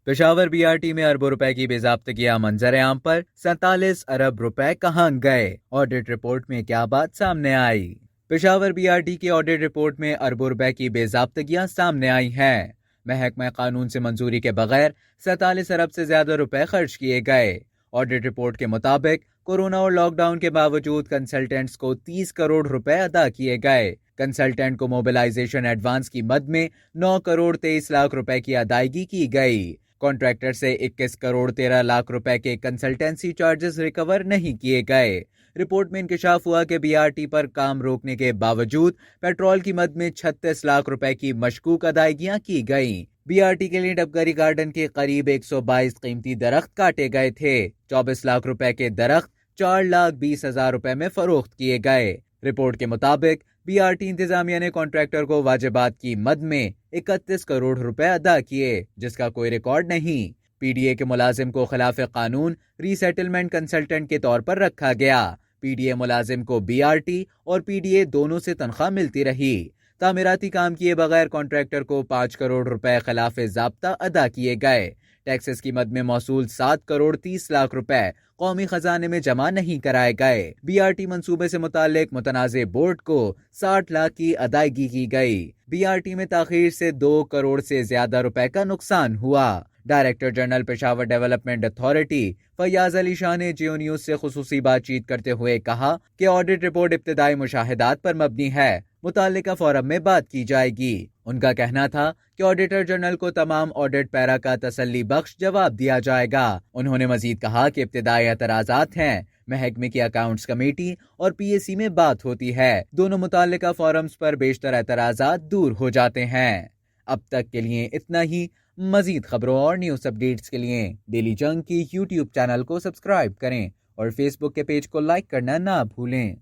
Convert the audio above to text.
Peshawar BRT में अरबों रुपए की बेज़ाब्तगियां मंजर आम पर 47 अरब रुपए कहां गए? ऑडिट रिपोर्ट में क्या बात सामने आई? पेशावर बीआरटी की ऑडिट रिपोर्ट में अरबों रुपए की बेज़ाब्तगियां सामने आई हैं। महकमा कानून से मंजूरी के बगैर 47 अरब से ज्यादा रुपए खर्च किए गए। ऑडिट रिपोर्ट के मुताबिक कोरोना और लॉकडाउन के बावजूद कंसल्टेंट्स को 30 करोड़ रुपए अदा किए गए। कंसल्टेंट को मोबिलाइजेशन एडवांस की मद में 9 करोड़ 23 लाख रुपए की अदायगी की गई। कॉन्ट्रैक्टर से 21 करोड़ 13 लाख रुपए के कंसल्टेंसी चार्जेस रिकवर नहीं किए गए। रिपोर्ट में इंकशाफ हुआ कि बीआरटी पर काम रोकने के बावजूद पेट्रोल की मद में 36 लाख रुपए की मशकूक अदायगियां की गईं। बीआरटी के लिए डबगरी गार्डन के करीब 122 कीमती दरख्त काटे गए थे। 24 लाख रुपए के दरख्त 4,20,000 रुपए में फरोख्त किए गए। रिपोर्ट के मुताबिक बीआरटी इंतजामिया ने कॉन्ट्रैक्टर को वाजिबात की मद में 31 करोड़ रुपए अदा किए, जिसका कोई रिकॉर्ड नहीं। पीडीए के मुलाजिम को खिलाफ कानून रीसेटलमेंट कंसल्टेंट के तौर पर रखा गया। पीडीए मुलाजिम को बीआरटी और पीडीए दोनों से तनख्वाह मिलती रही। तामीराती काम किए बगैर कॉन्ट्रैक्टर को 5 करोड़ रुपए खिलाफ ज़ाब्ता अदा किए गए। टैक्सेस की मद में मौसूल 7 करोड़ 30 लाख रुपए कौमी खजाने में जमा नहीं कराए गए। बीआरटी मंसूबे से मुतालिक मुतनाज़े बोर्ड को 60 लाख की अदायगी की गई। बीआरटी में ताखीर से 2 करोड़ से ज्यादा रुपए का नुकसान हुआ। Director general Peshawar development authority Faiyaz Ali Shah ने जियो न्यूज से खुसूसी बातचीत करते हुए कहा कि ऑडिट रिपोर्ट इब्तिदाई मुशाहिदात पर मबनी है, मुताल्लिका फोरम में बात की जाएगी। उनका कहना था कि ऑडिटर जनरल को तमाम ऑडिट पैरा का तसल्ली बख्श जवाब दिया जाएगा। उन्होंने मजीद कहा कि इब्तिदाई एतराज़ात हैं, महकमे की अकाउंट्स कमेटी और पीएसी में बात होती है। दोनों मुताल्लिका फोरम्स पर बेशतर एतराज़ात दूर हो जाते हैं। अब तक के लिए इतना ही। मजीद खबरों और न्यूज़ अपडेट्स के लिए डेली जंग की यूट्यूब चैनल को सब्सक्राइब करें और फेसबुक के पेज को लाइक करना ना भूलें।